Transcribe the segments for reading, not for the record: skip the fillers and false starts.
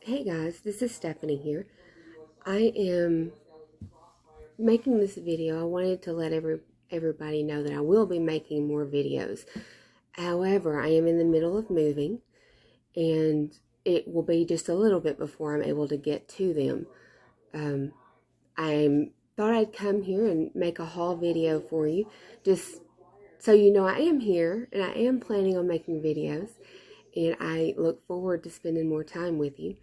Hey guys, this is Stephanie here. I am making this video. I wanted to let everybody know that I will be making more videos. However, I am in the middle of moving and it will be just a little bit before I'm able to get to them. I thought I'd come here and make a haul video for you, just so you know I am here and I am planning on making videos, and I look forward to spending more time with you.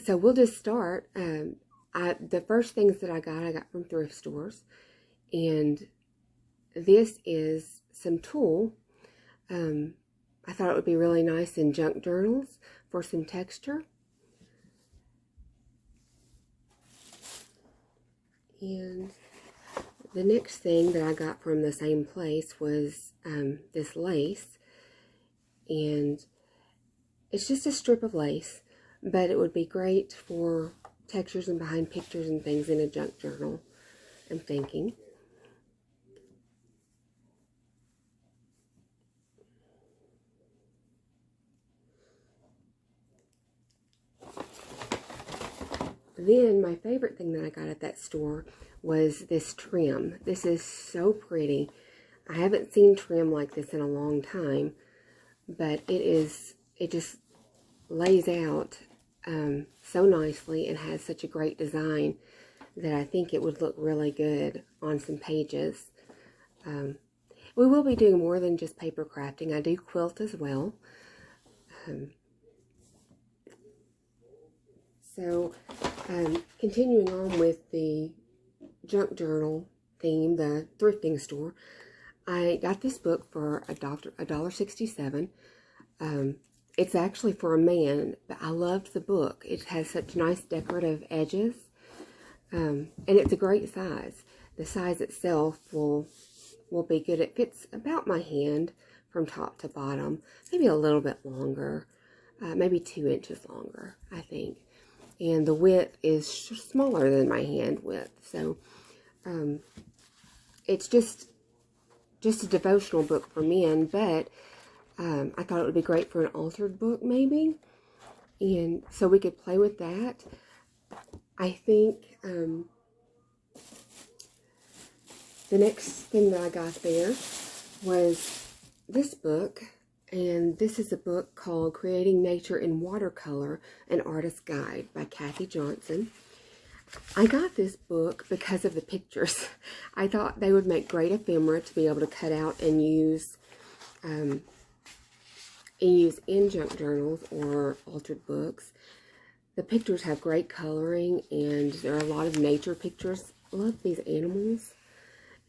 So we'll just start. The first things that I got from thrift stores, and this is some tulle. I thought it would be really nice in junk journals for some texture. And the next thing that I got from the same place was this lace, and it's just a strip of lace, but it would be great for textures and behind pictures and things in a junk journal, I'm thinking. Then my favorite thing that I got at that store was this trim. This is so pretty. I haven't seen trim like this in a long time, but it just lays out so nicely and has such a great design that I think it would look really good on some pages. We will be doing more than just paper crafting. I do quilt as well. Continuing on with the junk journal theme, the thrifting store, I got this book for $1.67. It's actually for a man, but I loved the book. It has such nice decorative edges, and it's a great size. The size itself will be good. It fits about my hand from top to bottom, maybe a little bit longer, maybe 2 inches longer, I think. And the width is smaller than my hand width, so it's just a devotional book for men, but I thought it would be great for an altered book, maybe, and so we could play with that. I think the next thing that I got there was this book, and this is a book called Creating Nature in Watercolor, An Artist's Guide by Kathy Johnson. I got this book because of the pictures. I thought they would make great ephemera to be able to cut out and use in junk journals or altered books. The pictures have great coloring, and there are a lot of nature pictures. I love these animals.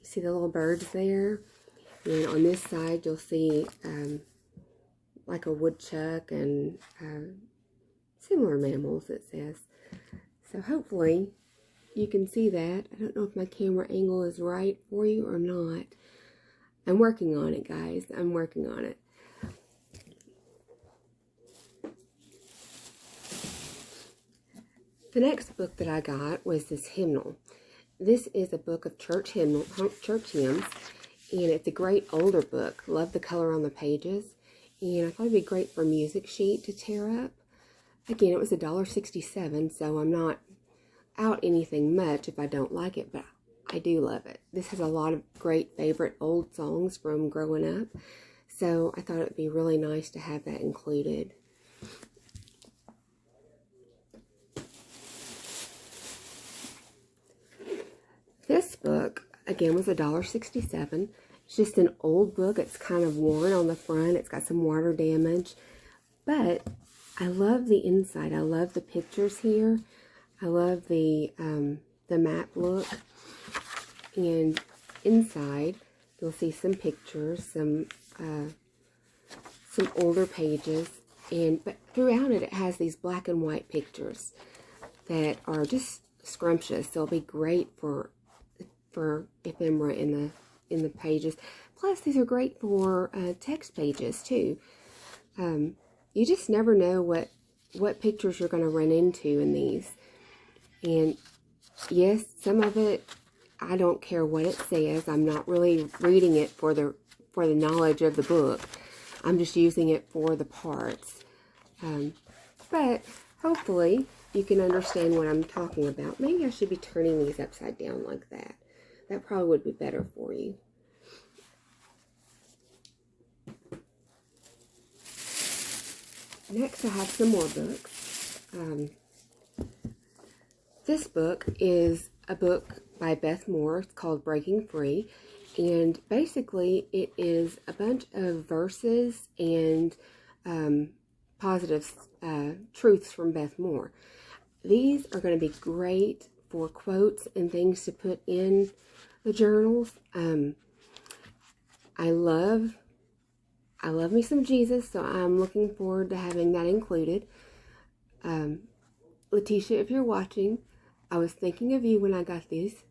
You see the little birds there, and on this side you'll see like a woodchuck and similar mammals, it says. So hopefully you can see that. I don't know if my camera angle is right for you or not. I'm working on it, guys. I'm working on it. The next book that I got was this hymnal. This is a book of church hymns, and it's a great older book. Love the color on the pages, and I thought it'd be great for a music sheet to tear up. Again, it was $1.67, so I'm not out anything much if I don't like it, but I do love it. This has a lot of great favorite old songs from growing up, so I thought it'd be really nice to have that included. This book, again, was $1.67. It's just an old book. It's kind of worn on the front. It's got some water damage. But I love the inside. I love the pictures here. I love the map look. And inside, you'll see some pictures, some older pages. But throughout it, it has these black and white pictures that are just scrumptious. They'll be great for ephemera in the pages. Plus, these are great for text pages too. You just never know what pictures you're going to run into in these. And yes, some of it, I don't care what it says. I'm not really reading it for the knowledge of the book. I'm just using it for the parts. but hopefully you can understand what I'm talking about. Maybe I should be turning these upside down like that. That probably would be better for you. Next, I have some more books. This book is a book by Beth Moore. It's called Breaking Free. And basically, it is a bunch of verses and positive truths from Beth Moore. These are going to be great for quotes and things to put in the journals. I love me some Jesus, so I'm looking forward to having that included. Letitia, if you're watching, I was thinking of you when I got these.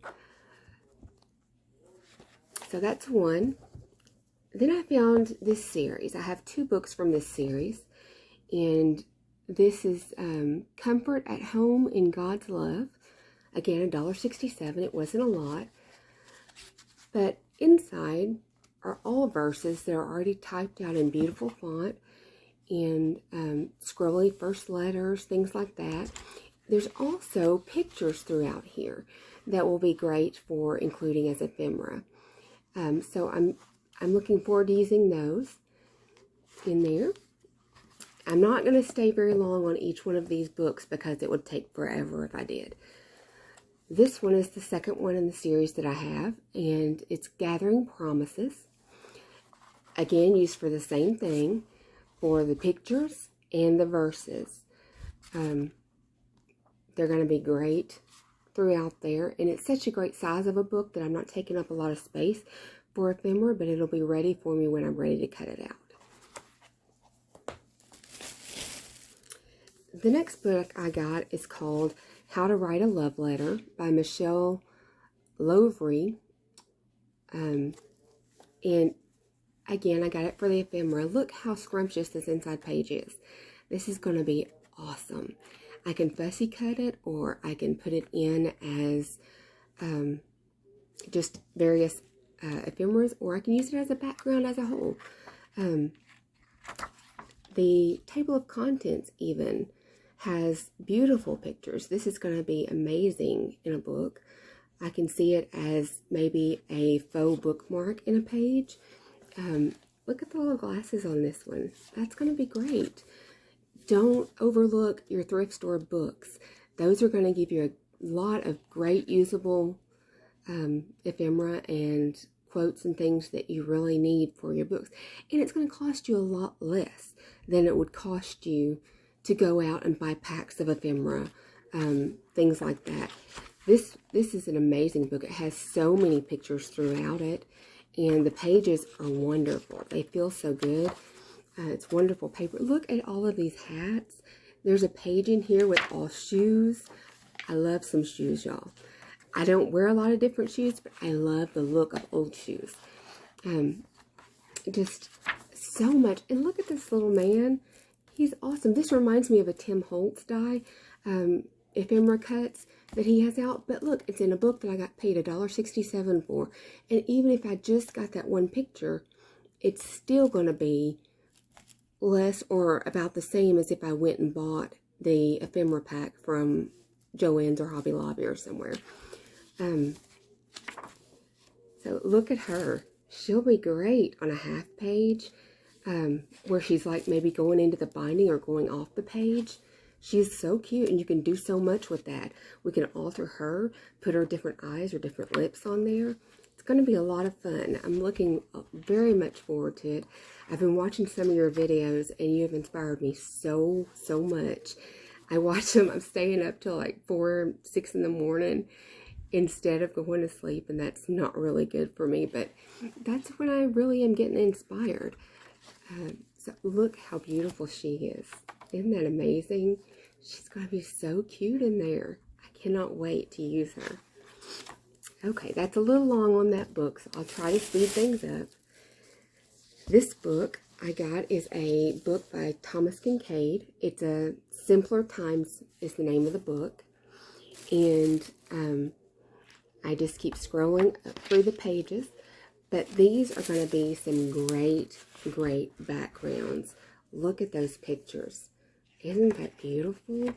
So that's one. Then I found this series. I have 2 books from this series. And this is Comfort at Home in God's Love. Again, $1.67. It wasn't a lot. But inside are all verses that are already typed out in beautiful font and scrolly first letters, things like that. There's also pictures throughout here that will be great for including as ephemera. So I'm looking forward to using those in there. I'm not going to stay very long on each one of these books because it would take forever if I did. This one is the second one in the series that I have, and it's Gathering Promises. Again, used for the same thing, for the pictures and the verses. They're going to be great throughout there, and it's such a great size of a book that I'm not taking up a lot of space for ephemera, but it'll be ready for me when I'm ready to cut it out. The next book I got is called How to Write a Love Letter by Michelle Lovery. And again, I got it for the ephemera. Look how scrumptious this inside page is. This is going to be awesome. I can fussy cut it, or I can put it in as just various ephemeras, or I can use it as a background as a whole. The table of contents even has beautiful pictures. This is going to be amazing in a book. I can see it as maybe a faux bookmark in a page. Look at the little glasses on this one. That's going to be great. Don't overlook your thrift store books. Those are going to give you a lot of great usable ephemera and quotes and things that you really need for your books. And it's going to cost you a lot less than it would cost you to go out and buy packs of ephemera, things like that. This is an amazing book. It has so many pictures throughout it, and the pages are wonderful. They feel so good. It's wonderful paper. Look at all of these hats. There's a page in here with all shoes. I love some shoes, y'all. I don't wear a lot of different shoes, but I love the look of old shoes. Just so much. And look at this little man. He's awesome. This reminds me of a Tim Holtz die ephemera cuts that he has out. But look, it's in a book that I got paid $1.67 for. And even if I just got that one picture, it's still going to be less or about the same as if I went and bought the ephemera pack from Joann's or Hobby Lobby or somewhere. So look at her. She'll be great on a half page where she's like maybe going into the binding or going off the page. She's so cute, and you can do so much with that. We can alter her, put her different eyes or different lips on there. It's going to be a lot of fun. I'm looking very much forward to it. I've been watching some of your videos, and you have inspired me so much. I watch them. I'm staying up till like 4, 6 in the morning instead of going to sleep, and that's not really good for me, but that's when I really am getting inspired. So look how beautiful she is. Isn't that amazing? She's going to be so cute in there. I cannot wait to use her. Okay, that's a little long on that book, so I'll try to speed things up. This book I got is a book by Thomas Kincaid. It's a Simpler Times is the name of the book. And I just keep scrolling up through the pages. But these are going to be some great backgrounds. Look at those pictures. Isn't that beautiful?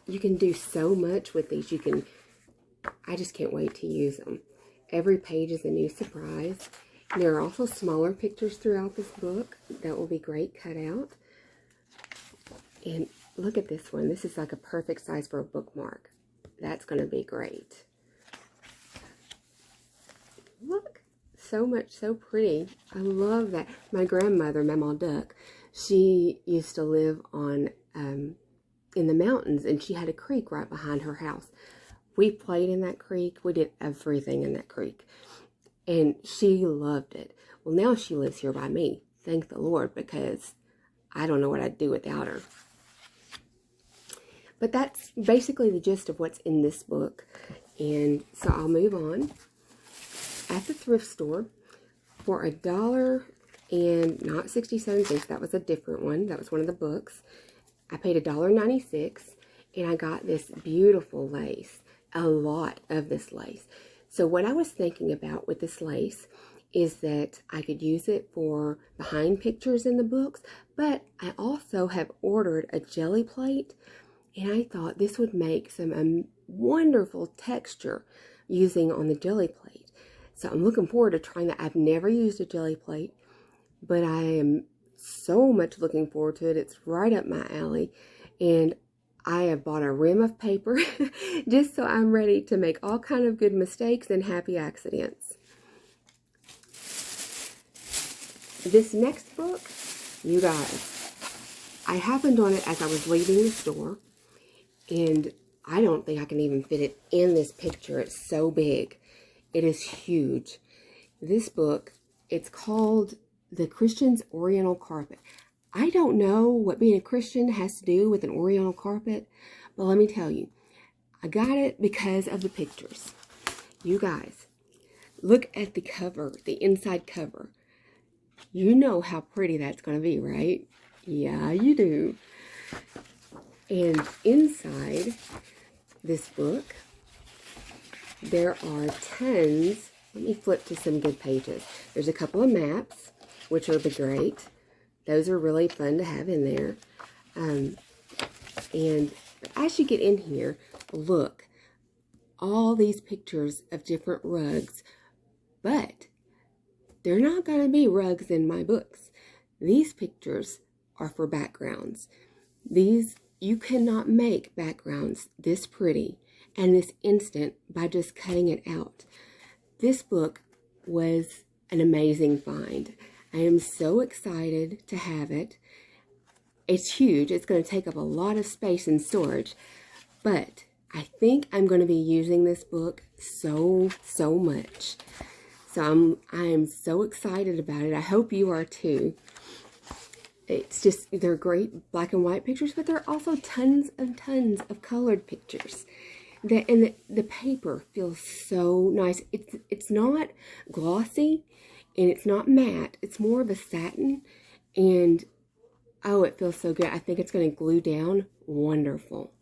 You can do so much with these. I just can't wait to use them. Every page is a new surprise. And there are also smaller pictures throughout this book that will be great cut out. And look at this one. This is like a perfect size for a bookmark. That's going to be great. Look, so much, so pretty. I love that. My grandmother, Mama Duck, she used to live on in the mountains, and she had a creek right behind her house. We played in that creek. We did everything in that creek, and she loved it. Well, now she lives here by me. Thank the Lord, because I don't know what I'd do without her. But that's basically the gist of what's in this book. And so I'll move on. At the thrift store, for $1 and not 67 cents, that was a different one. That was one of the books. I paid $1.96, and I got this beautiful lace. A lot of this lace. So what I was thinking about with this lace is that I could use it for behind pictures in the books, but I also have ordered a jelly plate. And I thought this would make some wonderful texture using on the jelly plate. So I'm looking forward to trying that. I've never used a jelly plate, but I am so much looking forward to it. It's right up my alley. And I have bought a rim of paper just so I'm ready to make all kind of good mistakes and happy accidents. This next book, you guys, I happened on it as I was leaving the store. And I don't think I can even fit it in this picture. It's so big. It is huge. This book, it's called The Christian's Oriental Carpet. I don't know what being a Christian has to do with an Oriental carpet, but let me tell you, I got it because of the pictures. You guys, look at the cover, the inside cover. You know how pretty that's going to be, right? Yeah, you do. And inside this book, there are tons. Let me flip to some good pages. There's a couple of maps, which will be great. Those are really fun to have in there. And as you get in here, look, all these pictures of different rugs, but they're not going to be rugs in my books. These pictures are for backgrounds. You cannot make backgrounds this pretty and this instant by just cutting it out. This book was an amazing find. I am so excited to have it. It's huge. It's going to take up a lot of space and storage, but I think I'm going to be using this book so much. So I am so excited about it. I hope you are too. It's just, they're great black and white pictures, but there are also tons of colored pictures. And the paper feels so nice. It's not glossy and it's not matte. It's more of a satin, and oh, it feels so good. I think it's going to glue down wonderful.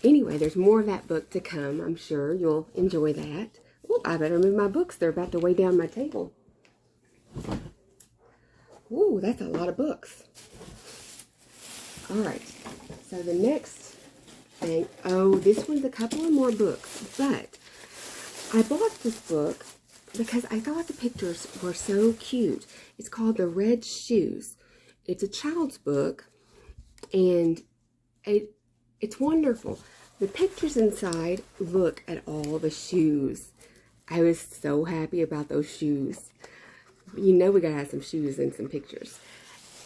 Anyway, there's more of that book to come. I'm sure you'll enjoy that. Oh, I better move my books. They're about to weigh down my table. Ooh, that's a lot of books. All right, so the next thing, oh, this one's a couple of more books, but I bought this book because I thought the pictures were so cute. It's called The Red Shoes. It's a child's book, and it's wonderful. The pictures inside, look at all the shoes. I was so happy about those shoes. You know we gotta have some shoes and some pictures.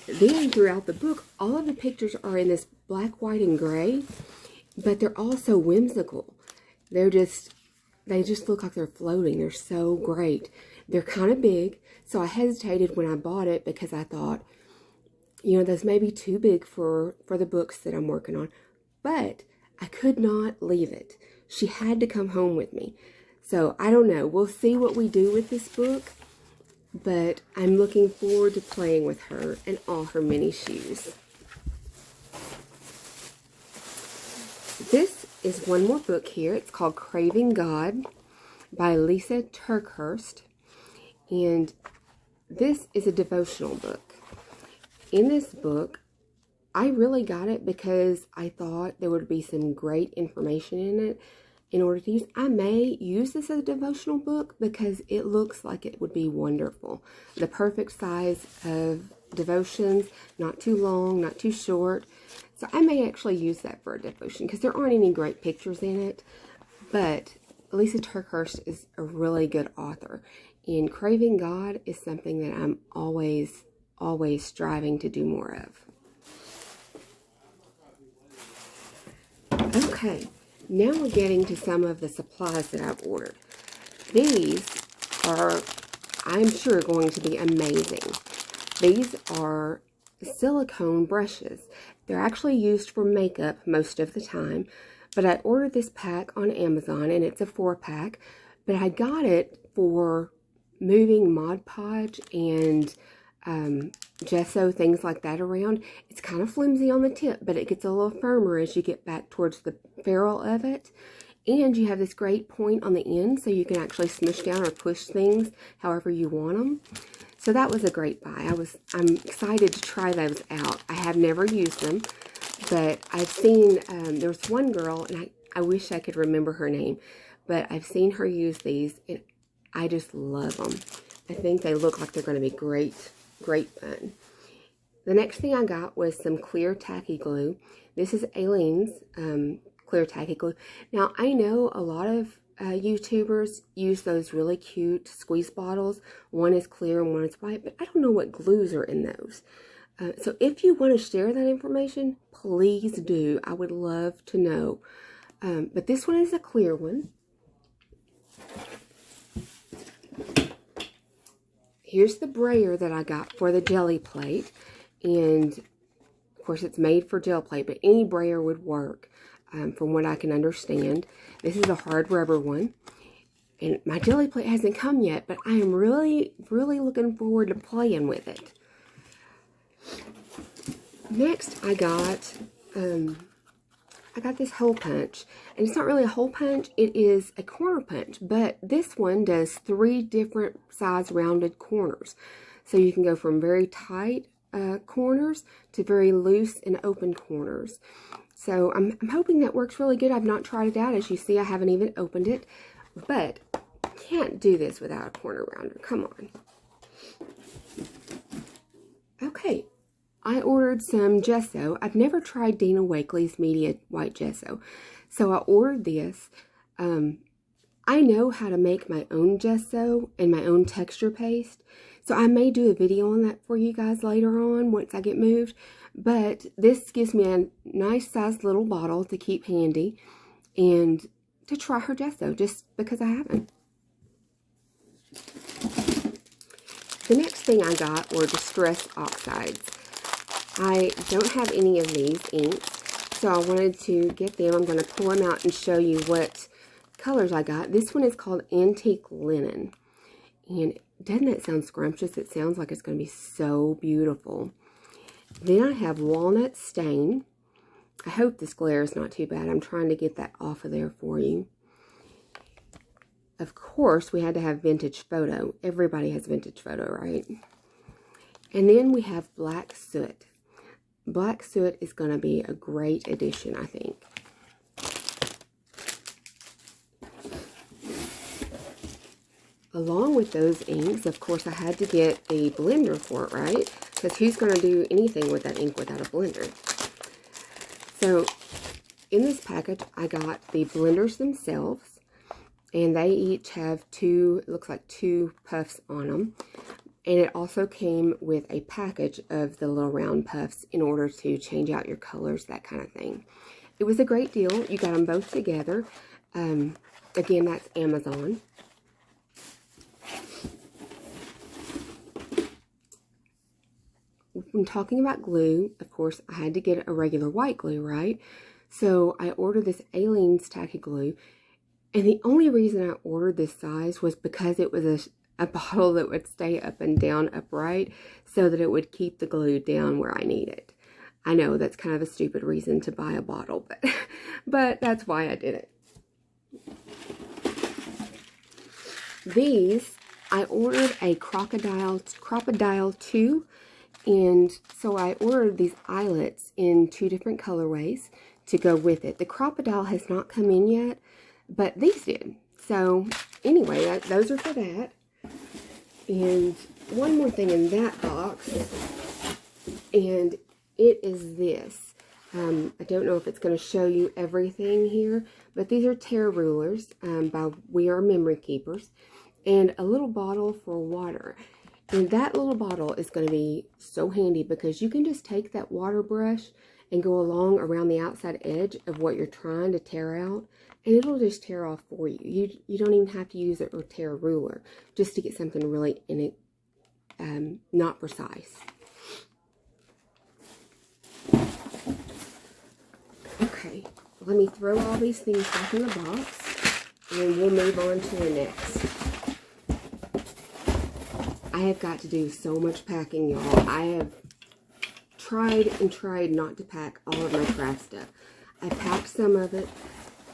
Then throughout the book, all of the pictures are in this black, white, and gray, but they're also whimsical. They just look like they're floating. They're so great. They're kind of big, so I hesitated when I bought it because I thought, you know, those may be too big for the books that I'm working on. But I could not leave it. She had to come home with me. So I don't know. We'll see what we do with this book. But I'm looking forward to playing with her and all her mini shoes. This is one more book here. It's called Craving God by Lisa Turkhurst. And this is a devotional book. in this book, I really got it because I thought there would be some great information in it in order to use. I may use this as a devotional book because it looks like it would be wonderful. The perfect size of devotions, not too long, not too short. So I may actually use that for a devotion because there aren't any great pictures in it. But Lisa TerKeurst is a really good author. And Craving God is something that I'm always striving to do more of. Okay, now we're getting to some of the supplies that I've ordered. These are, I'm sure, going to be amazing. These are silicone brushes. They're actually used for makeup most of the time, but I ordered this pack on Amazon, and it's a 4-pack, but I got it for moving Mod Podge and gesso, things like that around. It's kind of flimsy on the tip, but it gets a little firmer as you get back towards the ferrule of it. And you have this great point on the end, so you can actually smush down or push things however you want them. So that was a great buy. I'm excited to try those out. I have never used them, but I've seen, there was one girl, and I wish I could remember her name, but I've seen her use these, and I just love them. I think they look like they're going to be great fun. The next thing I got was some clear tacky glue. This is Aileen's clear tacky glue. Now, I know a lot of YouTubers use those really cute squeeze bottles. One is clear and one is white, but I don't know what glues are in those. So if you want to share that information, please do. I would love to know. But this one is a clear one. Here's the brayer that I got for the jelly plate. And of course it's made for gel plate, but any brayer would work from what I can understand. This is a hard rubber one. And my jelly plate hasn't come yet, but I am really looking forward to playing with it. Next, I got this hole punch, and it's not really a hole punch, it is a corner punch, but this one does 3 different size rounded corners. So you can go from very tight corners to very loose and open corners. So I'm hoping that works really good. I've not tried it out. As you see, I haven't even opened it, but can't do this without a corner rounder. Come on. Okay. I ordered some gesso. I've never tried Dina Wakley's Media White Gesso. So I ordered this. I know how to make my own gesso and my own texture paste. So I may do a video on that for you guys later on once I get moved. But this gives me a nice sized little bottle to keep handy and to try her gesso just because I haven't. The next thing I got were Distress Oxides. I don't have any of these inks, so I wanted to get them. I'm going to pull them out and show you what colors I got. This one is called Antique Linen, and doesn't that sound scrumptious? It sounds like it's going to be so beautiful. Then I have Walnut Stain. I hope this glare is not too bad. I'm trying to get that off of there for you. Of course, we had to have Vintage Photo. Everybody has Vintage Photo, right? And then we have Black Soot. Black Soot is going to be a great addition, I think. Along with those inks, of course, I had to get the blender for it, right? Because who's going to do anything with that ink without a blender? So, in this package, I got the blenders themselves. And they each have 2, it looks like 2 puffs on them. And it also came with a package of the little round puffs in order to change out your colors, that kind of thing. It was a great deal. You got them both together. Again, that's Amazon. When talking about glue, of course, I had to get a regular white glue, right? So I ordered this Aileen's Tacky Glue. And the only reason I ordered this size was because it was a bottle that would stay up and down upright so that it would keep the glue down where I need it. I know that's kind of a stupid reason to buy a bottle, but that's why I did it. These, I ordered a Crocodile 2, And so I ordered these eyelets in 2 different colorways to go with it. The crocodile has not come in yet, but these did. So anyway, those are for that. And one more thing in that box, and it is this. I don't know if it's going to show you everything here, but these are tear rulers by We Are Memory Keepers, and a little bottle for water. And that little bottle is going to be so handy because you can just take that water brush and go along around the outside edge of what you're trying to tear out, and it'll just tear off for you. You don't even have to use it or tear a ruler just to get something really not precise. Okay, let me throw all these things back in the box, and then we'll move on to the next. I have got to do so much packing, y'all. I have tried and tried not to pack all of my craft stuff. I packed some of it,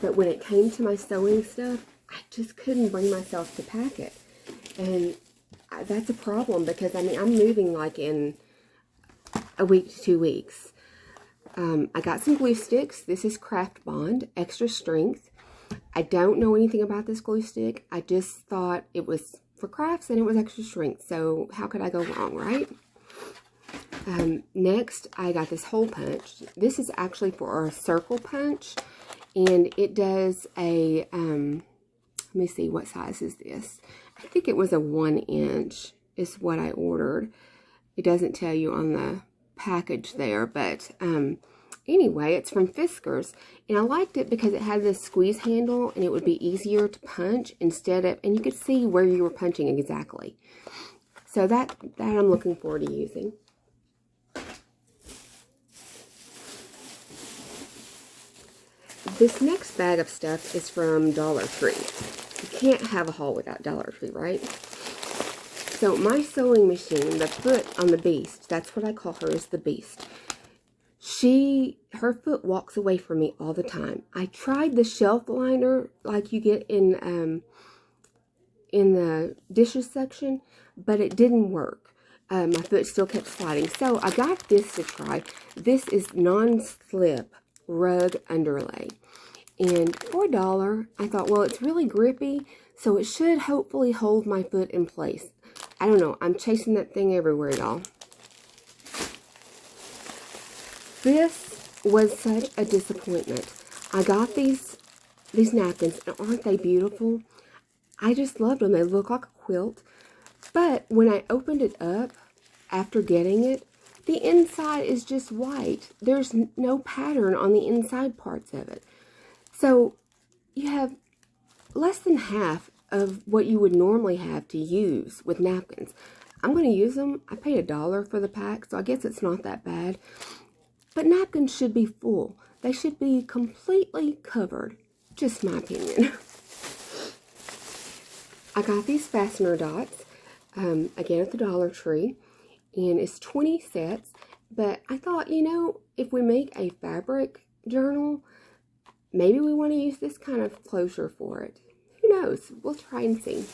but when it came to my sewing stuff, I just couldn't bring myself to pack it. And that's a problem because, I mean, I'm moving like in a week to 2 weeks. I got some glue sticks. This is Craft Bond, extra strength. I don't know anything about this glue stick. I just thought it was for crafts and it was extra strength. So how could I go wrong, right? Next, I got this hole punch. This is actually for a circle punch, and it does a, let me see, what size is this? I think it was a 1 inch is what I ordered. It doesn't tell you on the package there, but anyway, it's from Fiskars, and I liked it because it had this squeeze handle, and it would be easier to punch instead of, and you could see where you were punching exactly. So that I'm looking forward to using. This next bag of stuff is from Dollar Tree. You can't have a haul without Dollar Tree, right? So my sewing machine, the foot on the Beast, that's what I call her, is the Beast. Her foot walks away from me all the time. I tried the shelf liner like you get in the dishes section, but it didn't work. My foot still kept sliding. So I got this to try. This is non-slip rug underlay. And for $1, I thought, well, it's really grippy, so it should hopefully hold my foot in place. I don't know. I'm chasing that thing everywhere, y'all. This was such a disappointment. I got these napkins, and aren't they beautiful? I just loved them. They look like a quilt. But when I opened it up after getting it, the inside is just white. There's no pattern on the inside parts of it. So you have less than half of what you would normally have to use with napkins. I'm going to use them. I paid $1 for the pack, so I guess it's not that bad. But napkins should be full. They should be completely covered. Just my opinion. I got these fastener dots, again at the Dollar Tree, and it's 20 sets. But I thought, you know, if we make a fabric journal, maybe we want to use this kind of closure for it. Who knows? We'll try and see.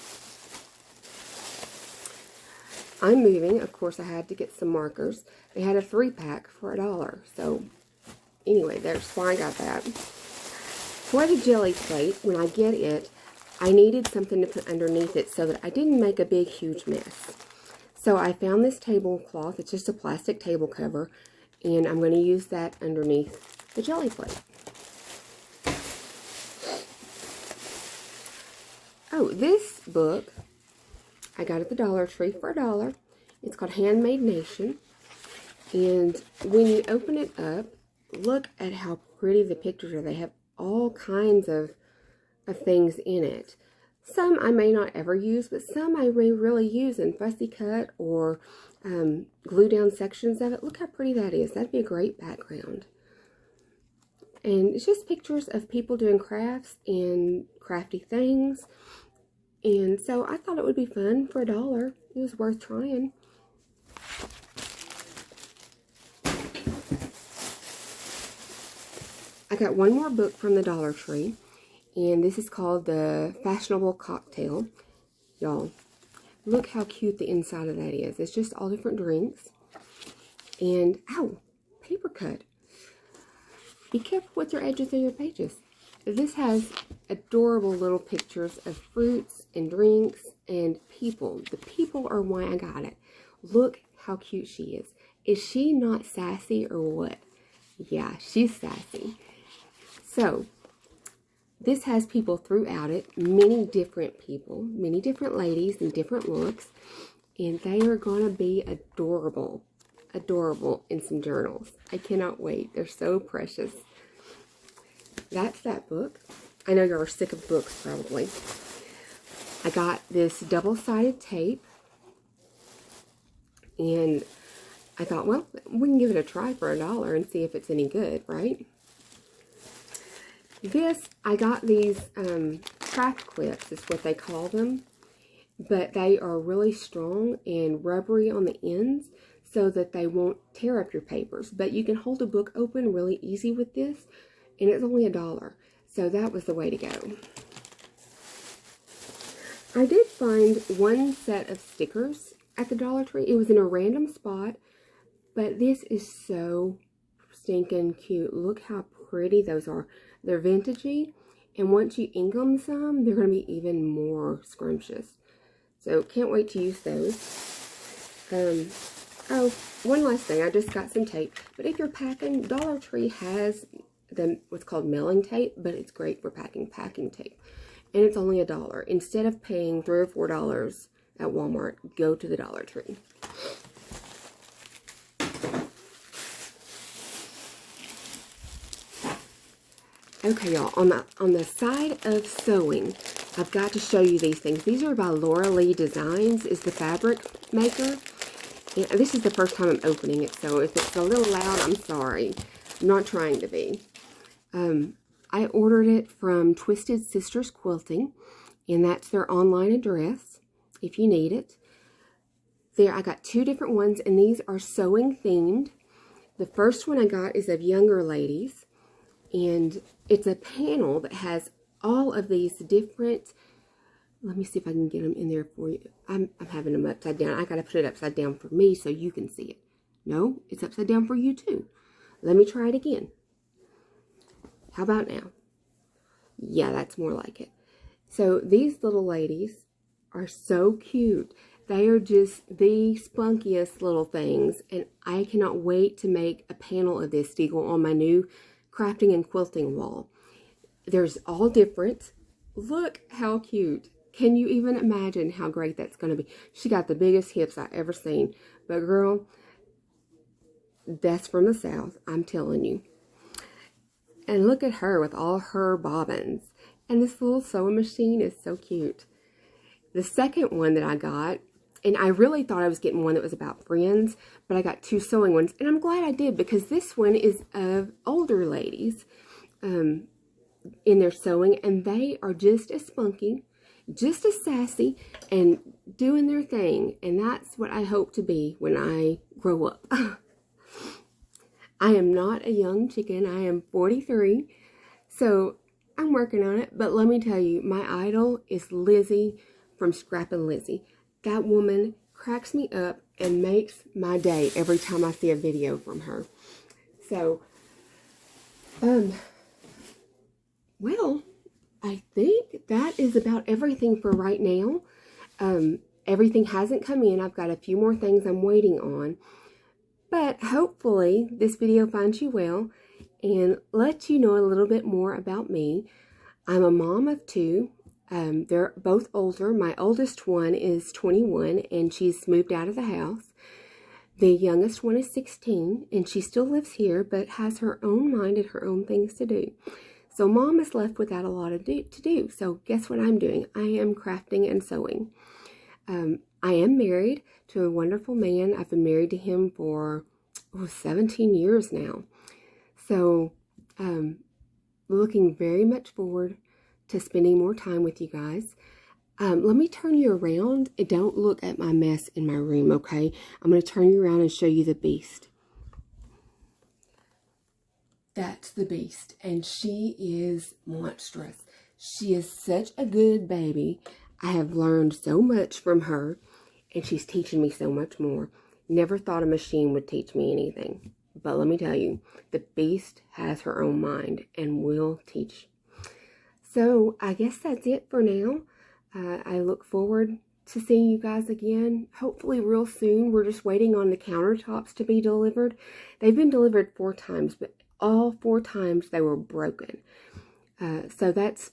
I'm moving. Of course, I had to get some markers. They had a 3-pack for $1. So, anyway, there's why I got that. For the jelly plate, when I get it, I needed something to put underneath it so that I didn't make a big, huge mess. So, I found this tablecloth. It's just a plastic table cover. And I'm going to use that underneath the jelly plate. Oh, this book I got at the Dollar Tree for $1. It's called Handmade Nation. And when you open it up, look at how pretty the pictures are. They have all kinds of things in it. Some I may not ever use, but some I may really use in fussy cut or glue down sections of it. Look how pretty that is. That'd be a great background. And it's just pictures of people doing crafts and crafty things. And so I thought it would be fun for $1. It was worth trying. I got one more book from the Dollar Tree. And this is called The Fashionable Cocktail. Y'all, look how cute the inside of that is. It's just all different drinks. And, ow, paper cut. Be careful with your edges of your pages. This has adorable little pictures of fruits and drinks and people. The people are why I got it. Look how cute she is. Is she not sassy or what? Yeah, she's sassy. So, this has people throughout it, many different people, many different ladies and different looks, and they are going to be adorable, adorable in some journals. I cannot wait. They're so precious. That's that book. I know you're sick of books probably. I got this double-sided tape, and I thought, well, we can give it a try for $1 and see if it's any good, right? This, I got these craft clips, is what they call them, but they are really strong and rubbery on the ends so that they won't tear up your papers. But you can hold a book open really easy with this, and it's only $1. So that was the way to go. I did find one set of stickers at the Dollar Tree. It was in a random spot, but this is so stinking cute. Look how pretty those are. They're vintagey, and once you ink them some, they're going to be even more scrumptious. So, can't wait to use those. Oh, one last thing. I just got some tape. But if you're packing, Dollar Tree has what's called mailing tape, but it's great for packing tape. And it's only $1. Instead of paying $3 or $4 at Walmart, go to the Dollar Tree. Okay, y'all, on the side of sewing, I've got to show you these things. These are by Laura Lee Designs, is the fabric maker. And this is the first time I'm opening it, so if it's a little loud, I'm sorry. I'm not trying to be. I ordered it from Twisted Sisters Quilting, and that's their online address if you need it. There, I got 2 different ones, and these are sewing themed. The first one I got is of younger ladies, and it's a panel that has all of these different, let me see if I can get them in there for you. I'm having them upside down. I got to put it upside down for me so you can see it. No, it's upside down for you too. Let me try it again. How about now? Yeah, that's more like it. So these little ladies are so cute. They are just the spunkiest little things, and I cannot wait to make a panel of this to go on my new crafting and quilting wall. There's all different. Look how cute. Can you even imagine how great that's going to be? She got the biggest hips I ever seen. But girl, that's from the South, I'm telling you. And look at her with all her bobbins. And this little sewing machine is so cute. The second one that I got, and I really thought I was getting one that was about friends, but I got 2 sewing ones. And I'm glad I did, because this one is of older ladies in their sewing. And they are just as spunky, just as sassy, and doing their thing. And that's what I hope to be when I grow up. I am not a young chicken. I am 43. So I'm working on it. But let me tell you, my idol is Lizzie from Scrappin' Lizzie. That woman cracks me up and makes my day every time I see a video from her. So, well, I think that is about everything for right now. Everything hasn't come in. I've got a few more things I'm waiting on. But hopefully this video finds you well and lets you know a little bit more about me. I'm a mom of 2. They're both older. My oldest one is 21 and she's moved out of the house. The youngest one is 16 and she still lives here but has her own mind and her own things to do. So mom is left without a lot to do. So guess what I'm doing? I am crafting and sewing. I am married to a wonderful man. I've been married to him for 17 years now. So looking very much forward to spending more time with you guys. Let me turn you around. Don't look at my mess in my room, okay? I'm going to turn you around and show you the beast. That's the beast, and she is monstrous. She is such a good baby. I have learned so much from her, and she's teaching me so much more. Never thought a machine would teach me anything. But let me tell you, the beast has her own mind and will teach. So I guess that's it for now. I look forward to seeing you guys again, hopefully real soon. We're just waiting on the countertops to be delivered. They've been delivered 4 times, but all 4 times they were broken. So that's